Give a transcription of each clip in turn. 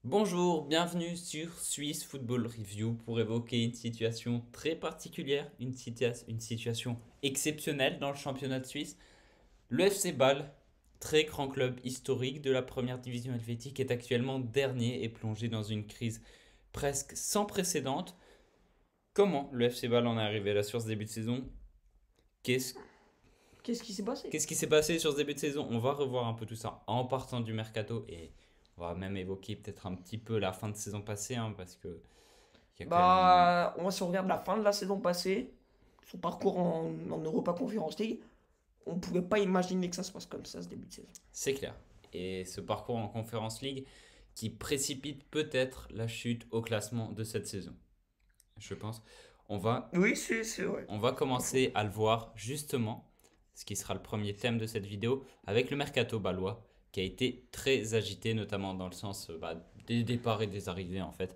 Bonjour, bienvenue sur Swiss Football Review pour évoquer une situation très particulière, une situation exceptionnelle dans le championnat de Suisse. Le FC Bâle, très grand club historique de la première division helvétique, est actuellement dernier et plongé dans une crise presque sans précédent. Comment le FC Bâle en est arrivé là sur ce début de saison? Qu'est-ce Qu'est-ce qui s'est passé? Qu'est-ce qui s'est passé sur ce début de saison? On va revoir un peu tout ça en partant du mercato et on va même évoquer peut-être un petit peu la fin de saison passée, hein, parce que il y a quand même. Si on regarde la fin de la saison passée, son parcours en Europa Conference League, on ne pouvait pas imaginer que ça se passe comme ça ce début de saison. C'est clair. Et ce parcours en Conference League qui précipite peut-être la chute au classement de cette saison. Je pense. On va, Oui, c'est vrai. on va Pas faux. commencer à le voir justement, ce qui sera le premier thème de cette vidéo, avec le mercato balois qui a été très agité, notamment dans le sens des départs et des arrivées en fait.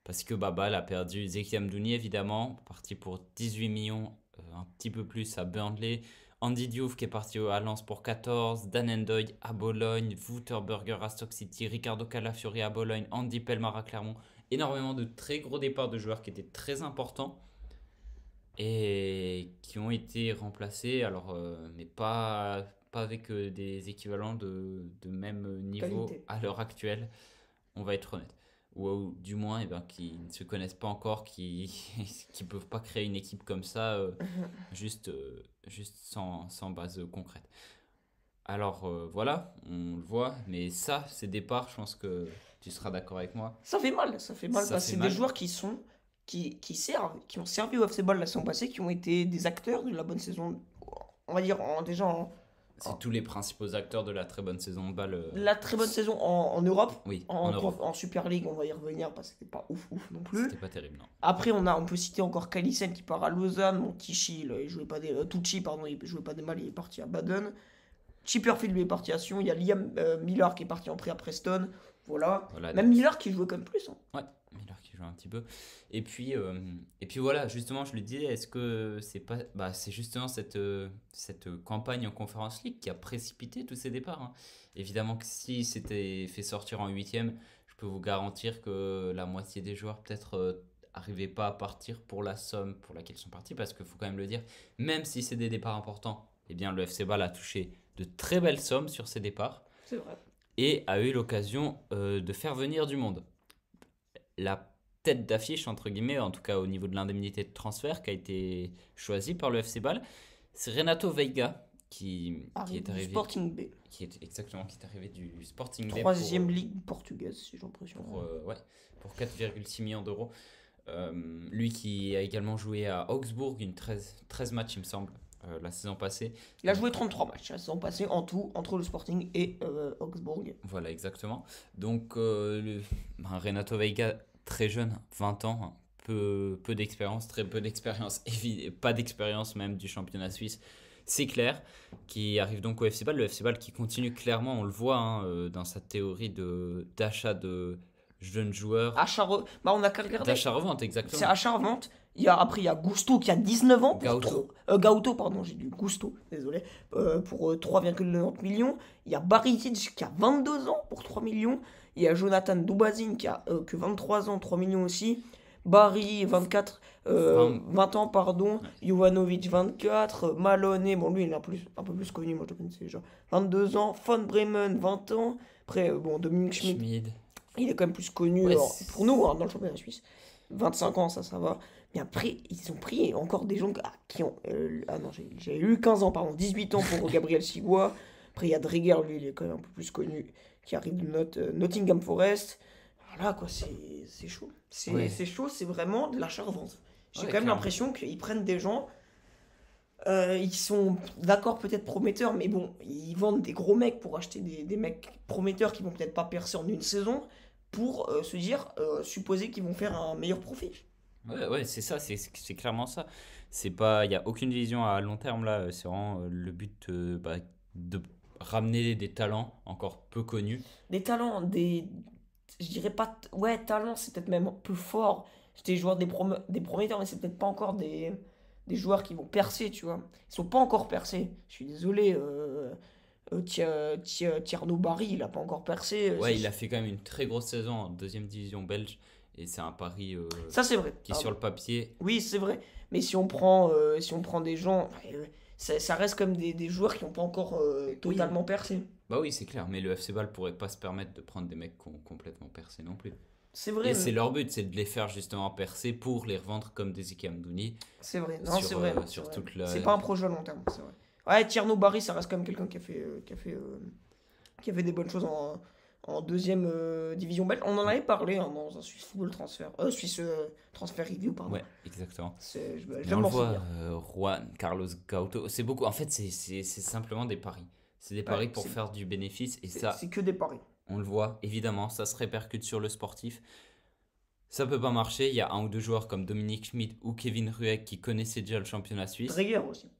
Parce que Bâle a perdu Zeki Amdouni évidemment, parti pour 18 millions, un petit peu plus à Burnley. Andy Diouf qui est parti à Lens pour 14, Dan Ndoye à Bologne, Wouterberger à Stoke City, Ricardo Calafiori à Bologne, Andy Pelmar à Clermont. Énormément de très gros départs de joueurs qui étaient très importants et qui ont été remplacés, alors, mais pas avec des équivalents de même niveau Qualité. à l'heure actuelle, on va être honnête. Ou du moins, qui ne se connaissent pas encore, qui peuvent pas créer une équipe comme ça, juste sans base concrète. Alors voilà, on le voit, mais ça, ces départs, je pense que tu seras d'accord avec moi, Ça fait mal ça parce que fait c'est des mal. joueurs qui servent, qui ont servi au FC Ball la saison passée, qui ont été des acteurs de la bonne saison, on va dire déjà C'est tous les principaux acteurs de la très bonne saison de balle. la très bonne saison en Europe, Oui, en Europe. en Super League, on va y revenir parce que c'était pas ouf non plus. C'était pas terrible, non. Après, on peut citer encore Kalisen qui part à Lausanne. Mon Tichy, il jouait pas des, Tucci, pardon, il jouait pas des mal, il est parti à Baden. Chipperfield lui est parti à Sion. Il y a Liam Miller qui est parti en prêt à Preston. Voilà. Voilà, Même donc. Miller qui jouait quand même plus, hein. Ouais, Miller qui joue un petit peu. Et puis voilà, justement, je le disais, est-ce que c'est pas. Bah, c'est justement cette campagne en Conference League qui a précipité tous ces départs, hein. Évidemment que si c'était fait sortir en huitième, je peux vous garantir que la moitié des joueurs peut-être arrivaient pas à partir pour la somme pour laquelle ils sont partis, parce qu'il faut quand même le dire, même si c'est des départs importants, eh bien le FC Bâle a touché de très belles sommes sur ces départs C'est vrai. et a eu l'occasion de faire venir du monde. La tête d'affiche, entre guillemets, en tout cas au niveau de l'indemnité de transfert qui a été choisie par le FC Bâle, c'est Renato Veiga qui Arrive est du arrivé, Sporting B. qui est arrivé du Sporting B Troisième ligue portugaise, si j'ai l'impression. ouais, pour 4,6 millions d'euros. Lui qui a également joué à Augsbourg, une 13 matchs il me semble, la saison passée. Il a joué 33 matchs la saison passée en tout entre le Sporting et Augsbourg. Voilà, exactement. Donc, Renato Veiga, très jeune, 20 ans, hein, peu d'expérience, très peu d'expérience, pas d'expérience même du championnat suisse, c'est clair, qui arrive donc au FC Bâle. Le FC Bâle qui continue clairement, on le voit, hein, dans sa théorie d'achat de jeunes joueurs, On a qu'à regarder. d'achat-revente, C'est exactement. achat-revente. Après, il y a Gusto qui a 19 ans pour Gauto, Gauto, pardon, j'ai dit Gusto, désolé, pour 3,90 millions. Il y a Barisic qui a 22 ans pour 3 millions. Il y a Jonathan Dubazin qui a que 23 ans, 3 millions aussi. Barry, 24, 20, 20 ans, pardon. ouais, Jovanovic, 24. Malone, bon, lui, il est un peu plus connu, moi je le connaissais déjà. 22 ans. Von Bremen, 20 ans. Après, bon, Dominique Schmidt, Schmid. il est quand même plus connu Ouais, pour nous hein, dans le championnat suisse. 25 ans, ça va. Mais après, ils ont pris encore des gens qui ont. Ah non, j'ai eu 15 ans, pardon. 18 ans pour Gabriel Sigua. Après, il y a Dreger, lui, il est quand même un peu plus connu, qui arrive de Nottingham Forest. Voilà, quoi, c'est chaud. ouais, C'est chaud, c'est vraiment de l'achat-revente. J'ai ouais, quand même clairement. l'impression qu'ils prennent des gens. Ils sont d'accord, peut-être prometteurs, mais bon, ils vendent des gros mecs pour acheter des mecs prometteurs qui vont peut-être pas percer en une saison pour se dire, supposer qu'ils vont faire un meilleur profit. Ouais, ouais, c'est ça, c'est clairement ça. C'est pas, il y a aucune vision à long terme là. C'est vraiment le but de ramener des talents encore peu connus. Des talents, je dirais pas. Ouais, talents, c'est peut-être même plus fort. C'est des joueurs des prometteurs, mais c'est peut-être pas encore des joueurs qui vont percer, tu vois. Ils sont pas encore percés. Je suis désolé. Tierno Barry, il a pas encore percé. Ouais, il a fait quand même une très grosse saison en deuxième division belge. Et c'est un pari Ça, c'est vrai. qui, sur le papier. Oui, c'est vrai. Mais si on prend des gens, ça reste comme des joueurs qui n'ont pas encore totalement percé. Bah oui, c'est clair. Mais le FC Bâle pourrait pas se permettre de prendre des mecs qui ont complètement percé non plus. C'est Et vrai. c'est leur but, c'est de les faire justement percer pour les revendre comme des Ike Amdouni C'est vrai. Non, c'est vrai. sur C'est vrai. toute la. C'est pas un projet à long terme, c'est vrai. Ouais, Tierno Barry, ça reste quand même quelqu'un qui a fait des bonnes choses en deuxième division belge. On en avait parlé hein, dans un Swiss Football Transfer. Swiss Transfer Review, pardon. Ouais, exactement. Je Mais on le m'en voit, souviens. Juan Carlos Gauto, c'est beaucoup. En fait, c'est simplement des paris. C'est des paris Ouais, pour faire du bénéfice. Et ça, c'est que des paris. on le voit, évidemment, ça se répercute sur le sportif. Ça peut pas marcher. Il y a un ou deux joueurs comme Dominique Schmidt ou Kevin Rueg qui connaissaient déjà le championnat suisse. Dreger aussi.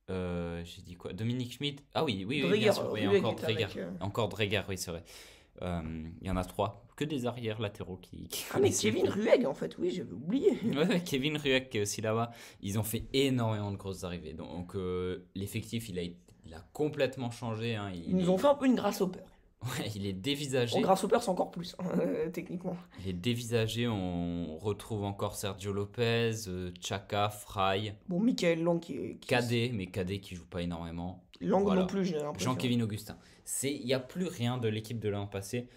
J'ai dit quoi? Dominique Schmidt? Ah oui, oui, oui, Dreger, bien sûr. Oui, Rueg encore était Dreger. avec, Encore Dreger, oui, c'est vrai. Il y en a trois. Que des arrières latéraux qui Ah mais connaissaient Kevin le- Rueg en fait, oui, j'avais oublié. Ouais, Kevin Rueg qui est aussi là-bas. Ils ont fait énormément de grosses arrivées. Donc l'effectif, il a complètement changé. Hein. Ils nous ont fait un peu une grâce au peur. Ouais, il est Bon, dévisagé. grâce au peur, c'est encore plus, techniquement. Il est dévisagé. On retrouve encore Sergio Lopez, Chaka, Fry, Bon, Michael Lang qui Cadet, mais Cadet qui joue pas énormément. Lang Voilà. non plus, j'ai l'impression. Jean-Kevin Augustin. Il n'y a plus rien de l'équipe de l'an passé.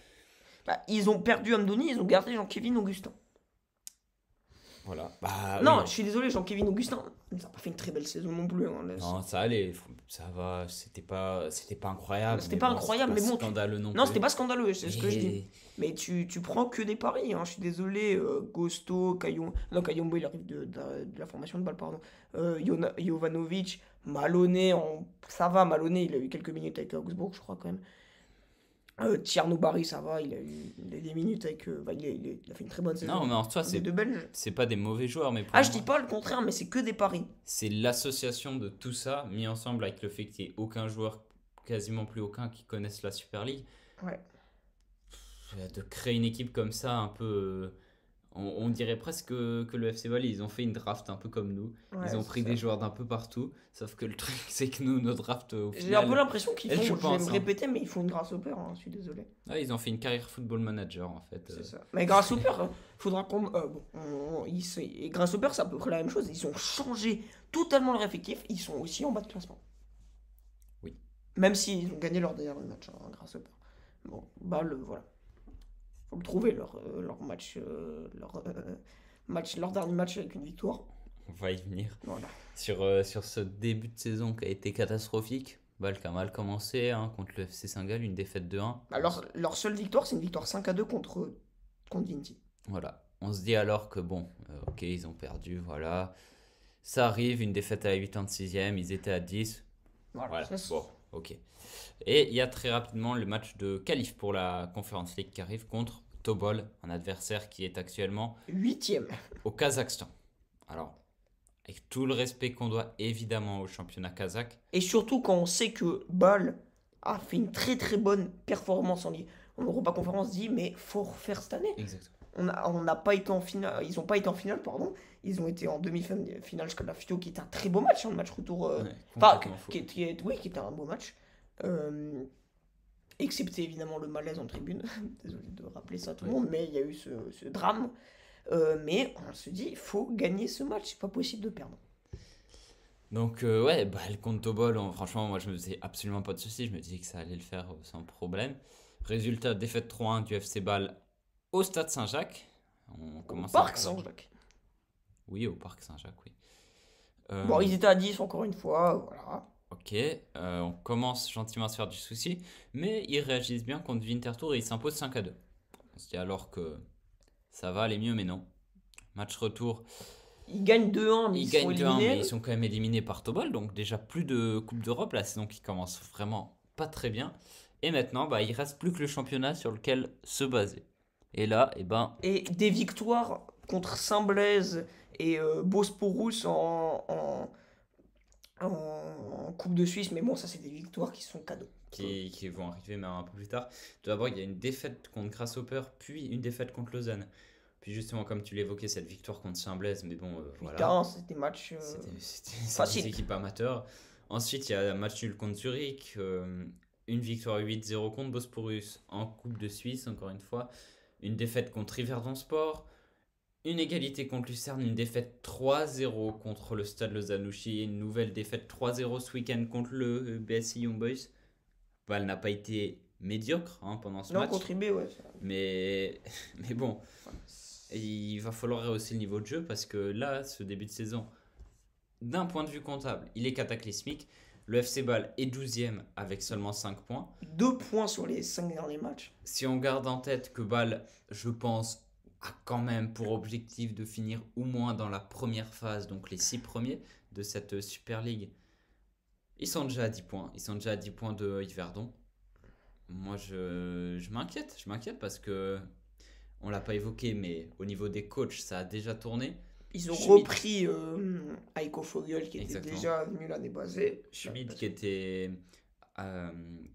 Bah, ils ont perdu Amdoni, ils ont gardé Jean-Kevin Augustin. Voilà. Bah, Non, oui. je suis désolé, Jean-Kevin Augustin, il n'a pas fait une très belle saison non plus. Hein, là. Non, ça allait. Ça va. C'était pas incroyable. C'était mais pas bon, incroyable, c'était mais bon, scandaleux non Non, plus. c'était pas scandaleux, c'est ce que je dis. Et- Mais tu prends que des paris, hein, je suis désolé. Gosto, Kayombo, il arrive de la formation de balle, pardon. Jovanovic, Maloney, ça va, Maloney, il a eu quelques minutes avec Augsbourg, je crois quand même. Tierno Barry, ça va, il a eu des minutes avec. Il a fait une très bonne saison. Non, mais en soi, Les deux Belges. c'est pas des mauvais joueurs, mais pour Ah, je moi, dis pas le contraire, mais c'est que des paris. c'est l'association de tout ça mis ensemble avec le fait qu'il n'y ait aucun joueur, quasiment plus aucun, qui connaisse la Super League. Ouais. De créer une équipe comme ça, un peu. On dirait presque que le FC Bâle, ils ont fait une draft un peu comme nous. Ouais, Ils ont c'est pris ça. des joueurs d'un peu partout. Sauf que le truc, c'est que nous, nos drafts, au J'ai un peu final. l'impression qu'ils elle, font, je je vais pense, me hein. répéter, mais ils font une grâce au peur, hein, je suis désolé. Ils ont fait une carrière football manager en fait. C'est ça. Mais grâce au peur, faudra qu'on. Bon, et grâce au peur, c'est à peu près la même chose. Ils ont changé totalement leur effectif. Ils sont aussi en bas de classement. Oui. Même s'ils ont gagné leur dernier match, hein, grâce au peur. Bon, bah, voilà. Faut le trouver, leur match, leur dernier match avec une victoire. On va y venir. Voilà. Sur ce début de saison qui a été catastrophique. Bâle qui a mal commencé hein, contre le FC Saint-Gall, une défaite de 1. Alors, leur seule victoire, c'est une victoire 5-2 contre Vinti. Voilà. On se dit alors que bon, ok, ils ont perdu, voilà. Ça arrive, une défaite à la 86e, ils étaient à 10. Voilà, Ça, c'est- bon, ok. Et il y a très rapidement le match de qualif pour la Conference League qui arrive contre Tobol, un adversaire qui est actuellement 8e. au Kazakhstan. Alors, avec tout le respect qu'on doit évidemment au championnat kazakh, Et surtout quand on sait que Bâle a fait une très très bonne performance en Ligue. En Europa Conférence dit, mais faut refaire cette année. exactement. On n'a pas été en finale, ils n'ont pas été en finale, pardon. Ils ont été en demi-finale jusqu'à la FIO, qui était un très beau match, hein, le match retour. Ouais, Enfin, complètement faux. oui, qui était un beau match. Excepté évidemment le malaise en tribune. Désolé de rappeler ça à tout le Ouais. monde, mais il y a eu ce drame. Mais on se dit, il faut gagner ce match, c'est pas possible de perdre. Donc, ouais, bah, le contre Tobol, franchement, moi je me faisais absolument pas de soucis. Je me disais que ça allait le faire sans problème. Résultat, défaite 3-1 du FC Bâle au Stade Saint-Jacques. On Au commence Parc à- Saint-Jacques. Oui, au Parc Saint-Jacques, oui. Bon, ils étaient à 10 encore une fois, voilà. Ok, on commence gentiment à se faire du souci, mais ils réagissent bien contre Winterthur et ils s'imposent 5-2. On se dit alors que ça va aller mieux, mais non. Match retour, Ils gagnent 2-1, mais ils ils sont gagnent 2-1, mais éliminés. ils sont quand même éliminés par Tobol, donc déjà plus de Coupe d'Europe, la saison qui commence vraiment pas très bien. Et maintenant, bah, il reste plus que le championnat sur lequel se baser. Et là, eh ben, Et des victoires contre Saint-Blaise et Bosporus en Coupe de Suisse, mais bon, ça c'est des victoires qui sont cadeaux. qui vont arriver mais un peu plus tard. Tout d'abord, il y a une défaite contre Grasshopper, puis une défaite contre Lausanne. Puis justement, comme tu l'évoquais, cette victoire contre Saint-Blaise, mais bon, voilà. Putain, c'est des matchs. C'est facile. des équipes amateurs. Ensuite, il y a un match nul contre Zurich, une victoire 8-0 contre Bosporus en Coupe de Suisse, encore une fois, une défaite contre Yverdon Sport, une égalité contre Lucerne, une défaite 3-0 contre le Stade Lausanne-Ouchy et une nouvelle défaite 3-0 ce week-end contre le BSI Young Boys. Bah, elle n'a pas été médiocre pendant ce Non, match, contribué, ouais. mais, mais bon, il va falloir rehausser le niveau de jeu parce que là, ce début de saison, d'un point de vue comptable, il est cataclysmique. Le FC Bâle est 12e avec seulement 5 points. 2 points sur les 5 derniers matchs. Si on garde en tête que Bâle, je pense, a quand même pour objectif de finir au moins dans la première phase, donc les 6 premiers de cette Super League, ils sont déjà à 10 points. Ils sont déjà à 10 points de Yverdon. Moi, je m'inquiète. Je m'inquiète parce que on l'a pas évoqué, mais au niveau des coachs, ça a déjà tourné. Ils ont Schmidt. repris Heiko Vogel qui Exactement. était déjà venu l'année passée. Schmidt, qui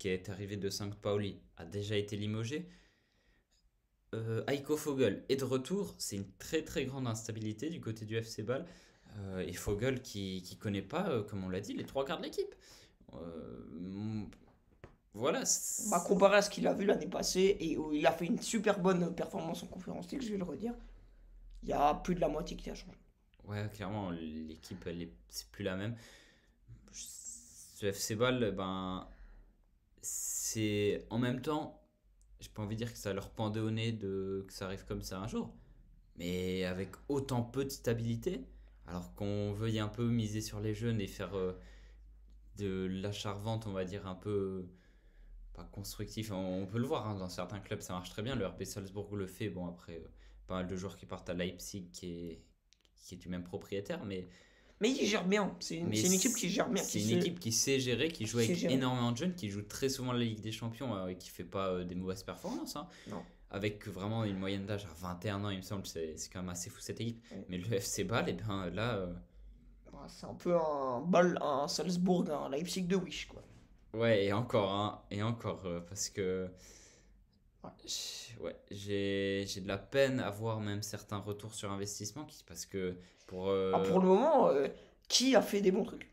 est arrivé de St. Pauli, a déjà été limogé. Heiko Vogel est de retour. C'est une très très grande instabilité du côté du FC Bâle. Et Vogel qui connaît pas, comme on l'a dit, les 3 quarts de l'équipe. Voilà. Bah, comparé à ce qu'il a vu l'année passée et où il a fait une super bonne performance en Conférence League, je vais le redire, il y a plus de la moitié qui a changé. Ouais, clairement, l'équipe, c'est plus la même. Ce FC Bâle, ben, c'est en même temps, j'ai pas envie de dire que ça leur pendait au nez que ça arrive comme ça un jour, mais avec autant peu de stabilité, alors qu'on veuille un peu miser sur les jeunes et faire de l'achat-revente, on va dire, un peu pas constructif. On peut le voir, dans certains clubs ça marche très bien. Le RB Salzbourg le fait. Bon, après, pas mal de joueurs qui partent à Leipzig qui est du même propriétaire, mais il gère bien. C'est une équipe qui gère bien. C'est une équipe qui sait gérer, qui joue avec gérer. énormément de jeunes, qui joue très souvent la Ligue des Champions et qui fait pas des mauvaises performances. Non. Avec vraiment une moyenne d'âge à 21 ans, il me semble. C'est quand même assez fou cette équipe. Oui. Mais le FC Bâle, et ben là. C'est un peu un Salzbourg, un Leipzig de Wish, quoi. Ouais, et encore, parce que ouais, j'ai de la peine à voir même certains retours sur investissement parce que pour le moment, qui a fait des bons trucs?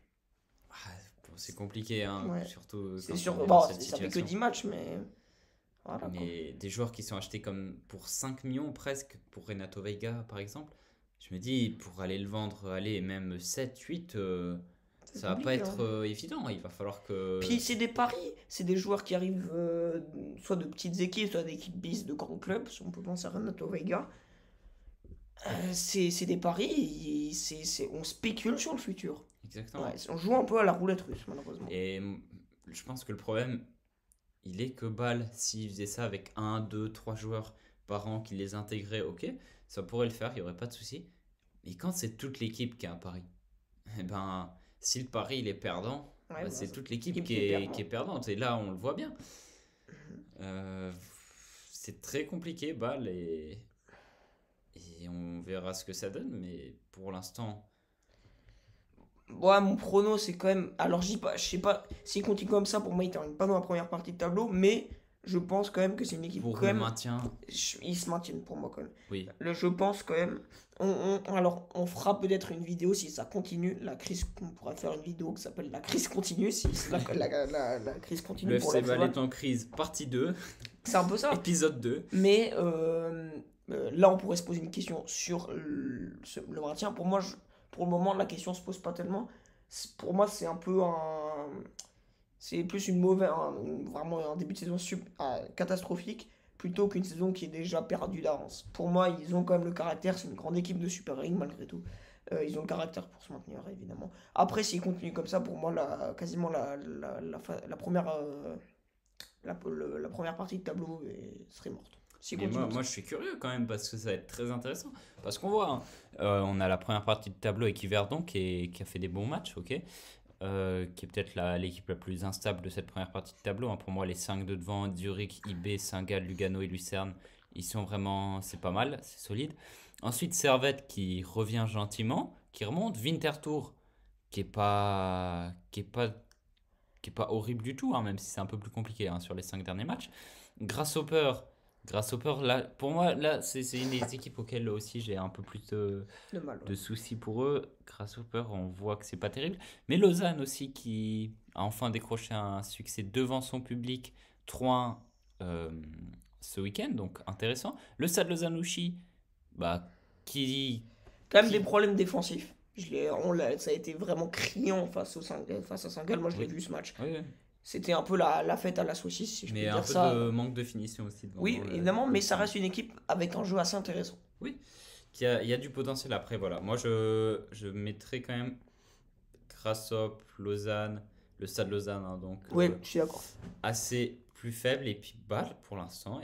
c'est compliqué, Ouais. surtout C'est quand sûr, on est bon, dans cette ça fait que situation. 10 matchs, mais voilà, quoi. Mais des joueurs qui sont achetés comme pour 5 millions presque, pour Renato Veiga par exemple, je me dis pour aller le vendre, aller même 7, 8, C'est ça va pas compliqué, être évident. Il va falloir que. Puis c'est des paris, c'est des joueurs qui arrivent soit de petites équipes, soit d'équipes bis de grands clubs. Si on peut penser à Renato Veiga, c'est des paris, on spécule sur le futur. Exactement. Ouais, on joue un peu à la roulette russe, malheureusement. Et je pense que le problème, il est que Bâle, s'il faisait ça avec 1, 2, 3 joueurs par an, qu'il les intégrait, ok, ça pourrait le faire, il n'y aurait pas de souci. Mais quand c'est toute l'équipe qui a un pari, eh ben, si le pari il est perdant, Ouais, bah, c'est ça- toute l'équipe l'équipe qui est perdante. Et là, on le voit bien. C'est très compliqué, Bâle, et on verra ce que ça donne. Mais pour l'instant, Ouais, mon prono, c'est quand même. Alors, je sais pas, s'il continue comme ça, pour moi, il termine pas dans la première partie de tableau, mais je pense quand même que c'est une équipe pour quand le même. maintien, Ils se maintiennent pour moi quand même. oui. Je pense quand même. Alors, on fera peut-être une vidéo si ça continue. On pourra faire une vidéo qui s'appelle La crise continue. Si la crise continue Le pour FC la Bâle est en crise, partie 2, C'est un peu ça. épisode 2. Mais là, on pourrait se poser une question sur le maintien. Pour moi, pour le moment, la question se pose pas tellement. Pour moi, c'est un peu un. C'est plus vraiment un début de saison catastrophique plutôt qu'une saison qui est déjà perdue d'avance. Pour moi, ils ont quand même le caractère, c'est une grande équipe de Super League malgré tout. Ils ont le caractère pour se maintenir, évidemment. Après, s'ils continuent comme ça, pour moi, quasiment la première, la première partie de tableau serait morte. S'ils Mais continuent moi, comme moi, je suis curieux quand même parce que ça va être très intéressant. Parce qu'on voit, on a la première partie de tableau avec Yverdon qui a fait des bons matchs, ok. Qui est peut-être l'équipe la plus instable de cette première partie de tableau. Pour moi, les 5 de devant, Zurich, IB, Saint-Gall, Lugano et Lucerne, ils sont vraiment. C'est pas mal, c'est solide. Ensuite, Servette qui revient gentiment, qui remonte. Winterthur qui est pas horrible du tout, même si c'est un peu plus compliqué sur les 5 derniers matchs. Grasshopper Grasshopper, là, pour moi, là, c'est une des équipes auxquelles aussi j'ai un peu plus De mal. de soucis pour eux. Grasshopper, on voit que c'est pas terrible. Mais Lausanne aussi, qui a enfin décroché un succès devant son public 3-1 euh, ce week-end, donc intéressant. Le Stade Lausanne-Ouchy, bah, qui, Quand même des qui... problèmes défensifs. Ça a été vraiment criant face à Saint-Gall. Moi, je l'ai Oui, vu ce match. oui, oui. C'était un peu la fête à la saucisse, si je Mais peux un dire peu ça. de manque de finition aussi Oui, devant évidemment, mais ça le reste une équipe avec un jeu assez intéressant. Oui, il y a du potentiel après, voilà. Moi, je mettrais quand même Grassop, Lausanne, le Stade Lausanne, hein, donc Oui, je suis d'accord. assez plus faible. Et puis Bâle, pour l'instant,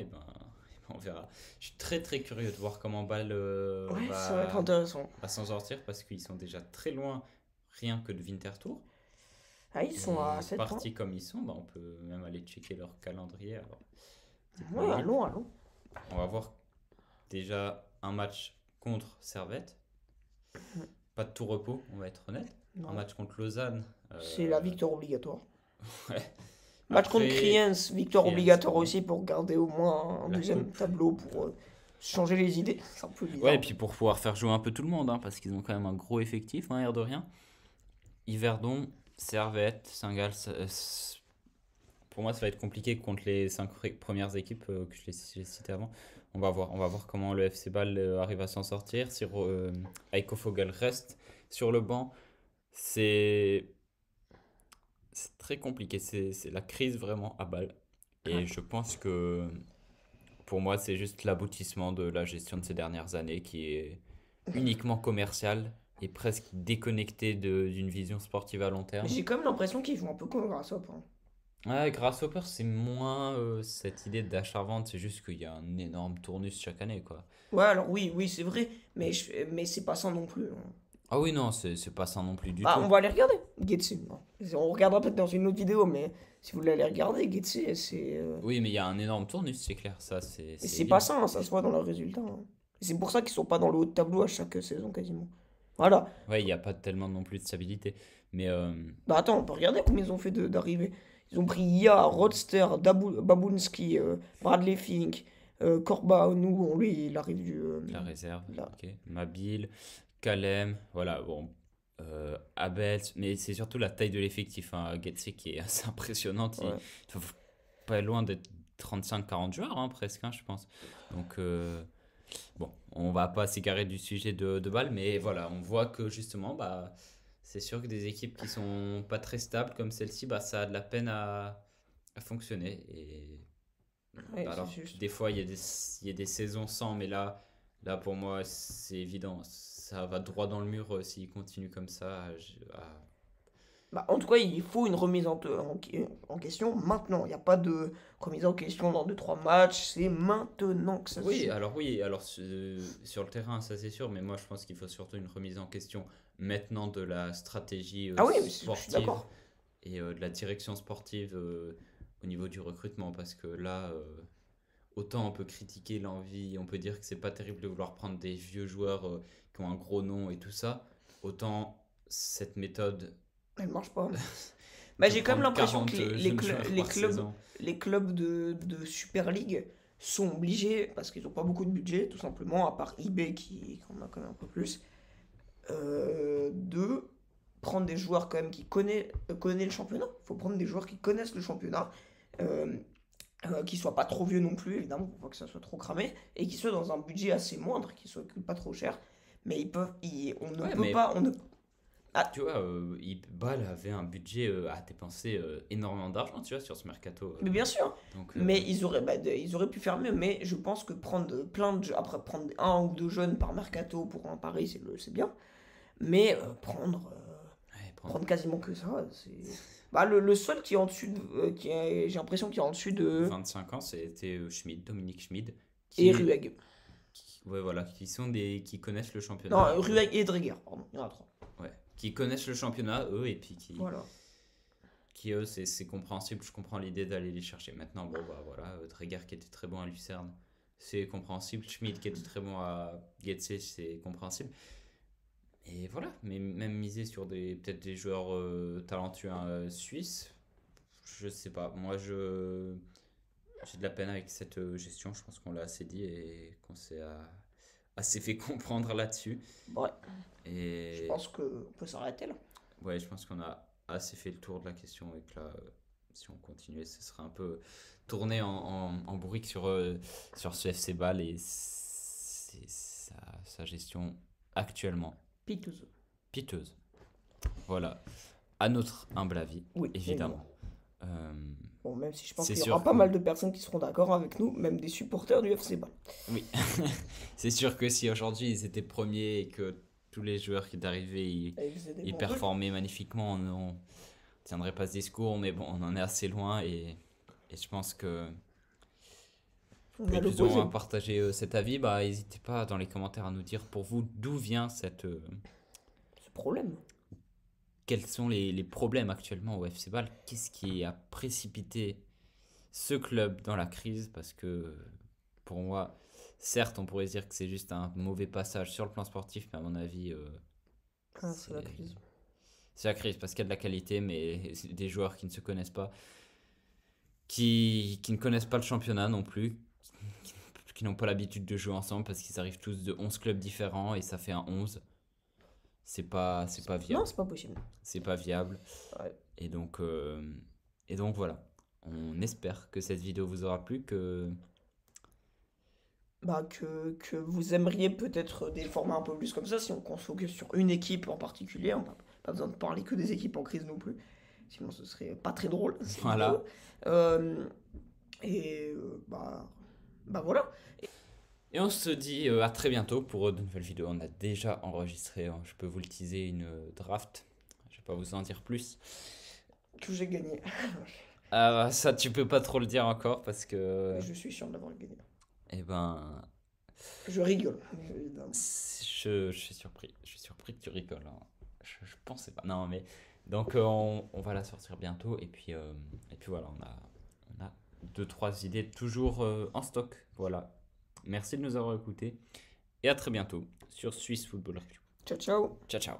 on verra. Je suis très très curieux de voir comment Bâle Ouais, ça va être intéressant. va s'en sortir parce qu'ils sont déjà très loin, rien que de Winterthur. Ah, ils sont à Et 7 points. partis comme ils sont, bah, on peut même aller checker leur calendrier. Alors, petite Ouais, minute. allons. On va voir déjà un match contre Servette. Pas de tout repos, on va être honnête. Un Non, match contre Lausanne. c'est la victoire obligatoire. Ouais. Match contre Après, Kriens, victoire Kriens, obligatoire oui. aussi pour garder au moins un La deuxième coupe. tableau pour changer les idées. C'est un peu bizarre. Ouais, et puis pour pouvoir faire jouer un peu tout le monde, hein, parce qu'ils ont quand même un gros effectif, hein, air de rien. Yverdon, Servette, Saint-Gall, pour moi, ça va être compliqué contre les 5 premières équipes que j'ai citées avant. On va voir comment le FC Bâle arrive à s'en sortir. Si Heiko Vogel reste sur le banc, c'est c'est très compliqué. C'est la crise vraiment à Bâle. Et Ouais. je pense que pour moi, c'est juste l'aboutissement de la gestion de ces dernières années qui est uniquement commerciale et presque déconnectée d'une vision sportive à long Mais terme. j'ai quand même l'impression qu'ils font un peu comme Grasshopper. Ouais, Grasshopper, c'est moins cette idée d'achat-vente, c'est juste qu'il y a un énorme tournus chaque année, quoi. Ouais, alors oui, c'est vrai, mais c'est pas ça non plus, hein. Ah oui, non, c'est pas ça non plus du Bah, on tout. va aller regarder, Getse. Bon, on regardera peut-être dans une autre vidéo, mais si vous voulez aller regarder, Getse, Oui, mais il y a un énorme tournus, c'est clair, ça, et c'est c'est pas évident. ça, hein, ça se voit dans leurs résultats, hein. Et c'est pour ça qu'ils sont pas dans le haut de tableau à chaque saison quasiment. Voilà. Ouais, il n'y a pas tellement non plus de stabilité. Mais Bah attends, on peut regarder combien ils ont fait d'arrivées. Ils ont pris Ya, Rodster, Babunski, Bradley Fink, Korba, nous, lui, il arrive la réserve, là. ok. Mabil, Kalem, voilà, bon. Abel, mais c'est surtout la taille de l'effectif, hein, Getse qui est assez impressionnante. Ouais. Il faut pas loin d'être 35-40 joueurs, hein, presque, hein, je pense. Donc, bon, on va pas s'égarer du sujet de Bâle, mais voilà, on voit que justement, bah, c'est sûr que des équipes qui sont pas très stables comme celle-ci, bah, ça a de la peine à fonctionner. Et Ouais, bah, c'est alors, juste. des fois, il y a des saisons sans, mais là pour moi, c'est évident. Ça va droit dans le mur s'il continue comme ça. Bah, en tout cas, il faut une remise en question maintenant. Il n'y a pas de remise en question dans deux trois matchs. C'est maintenant que ça se joue. Oui, alors sur le terrain, ça c'est sûr, mais moi je pense qu'il faut surtout une remise en question maintenant de la stratégie Ah oui, mais je suis sportive d'accord. et de la direction sportive au niveau du recrutement, parce que là, autant on peut critiquer l'envie, on peut dire que c'est pas terrible de vouloir prendre des vieux joueurs qui ont un gros nom et tout ça, autant cette méthode Elle marche pas. Bah, de j'ai quand même prendre l'impression que 40 jeunes joueurs par saison. les clubs de Super League sont obligés, parce qu'ils n'ont pas beaucoup de budget, tout simplement, à part eBay qui en a quand même un peu plus, de prendre des joueurs quand même connaissent le championnat. Il faut prendre des joueurs qui connaissent le championnat, euh, qui soient pas trop vieux non plus, évidemment, pour pas que ça soit trop cramé, et qui soient dans un budget assez moindre, qui soit pas trop cher. Mais on ne Ouais, peut mais pas, on ne, ah, tu vois, Bâle avait un budget à dépenser énormément d'argent, tu vois, sur ce mercato. mais bien sûr. Donc, Mais ils auraient pu faire mieux. Mais je pense que prendre après prendre un ou deux jeunes par mercato pour un pari, c'est bien. Mais ouais, prendre quasiment que ça, c'est. Bah, le seul qui est en dessus j'ai l'impression qu'il est en dessus de. 25 ans, c'était Schmid, Dominique Schmid, Et qui, Rueg. ouais, voilà, qui connaissent le championnat, Non, Rueg et Dreger, pardon. Il y en a trois. ouais, qui connaissent le championnat, eux, et puis Voilà. eux, c'est compréhensible. Je comprends l'idée d'aller les chercher. Maintenant, bon, bah voilà, Dreger qui était très bon à Lucerne, c'est compréhensible. Schmid qui était très bon à Getse, c'est compréhensible. Et voilà, mais même miser sur peut-être des joueurs talentueux suisses, je sais pas. Moi, j'ai de la peine avec cette gestion. Je pense qu'on l'a assez dit et qu'on s'est assez fait comprendre là-dessus. Ouais, je Et pense qu'on peut s'arrêter là. ouais, je pense qu'on a assez fait le tour de la question et que là, si on continuait, ce serait un peu tourné en bourrique sur ce FC Bâle et sa gestion actuellement Piteuse. piteuse. Voilà, à notre humble avis, Oui, évidemment. Euh, Bon, même si je pense c'est qu'il y aura sûr pas que mal de personnes qui seront d'accord avec nous, même des supporters du FC Bâle. oui, c'est sûr que si aujourd'hui ils étaient premiers et que tous les joueurs qui étaient arrivés Et ils faisaient des ils bons trucs. performaient magnifiquement, on ne tiendrait pas ce discours, mais bon, on en est assez loin et je pense que On pouvez a plus ou l'opposé. moins partager cet avis, bah n'hésitez pas dans les commentaires à nous dire pour vous d'où vient Ce problème. quels sont les problèmes actuellement au FC Bâle, qu'est-ce qui a précipité ce club dans la crise, parce que pour moi, certes, on pourrait dire que c'est juste un mauvais passage sur le plan sportif, mais à mon avis, Ah, c'est la c'est crise. c'est la crise parce qu'il y a de la qualité, mais c'est des joueurs qui ne se connaissent pas, qui ne connaissent pas le championnat non plus, qui n'ont pas l'habitude de jouer ensemble parce qu'ils arrivent tous de 11 clubs différents et ça fait un 11. C'est pas Non, viable. c'est pas possible. C'est pas viable. Ouais. Et donc, voilà. On espère que cette vidéo vous aura plu, que Bah, que vous aimeriez peut-être des formats un peu plus comme ça, si qu'on se focus sur une équipe en particulier. On n'a pas besoin de parler que des équipes en crise non plus. Sinon, ce serait pas très drôle, cette voilà. vidéo. Bah voilà. Et on se dit à très bientôt pour de nouvelles vidéos. On a déjà enregistré, hein, je peux vous le teaser, une draft. Je vais pas vous en dire plus. Que j'ai gagné. Ah, ça, tu peux pas trop le dire encore parce que. Mais je suis sûr de l'avoir gagné. Eh ben. Je rigole, évidemment. Je suis surpris. Je suis surpris que tu rigoles, hein. Je pensais pas. Non, mais. Donc, on va la sortir bientôt. Et puis voilà, on a 2-3 idées toujours en stock. Voilà. Merci de nous avoir écoutés. Et à très bientôt sur Swiss Football Review. Ciao, ciao. Ciao, ciao.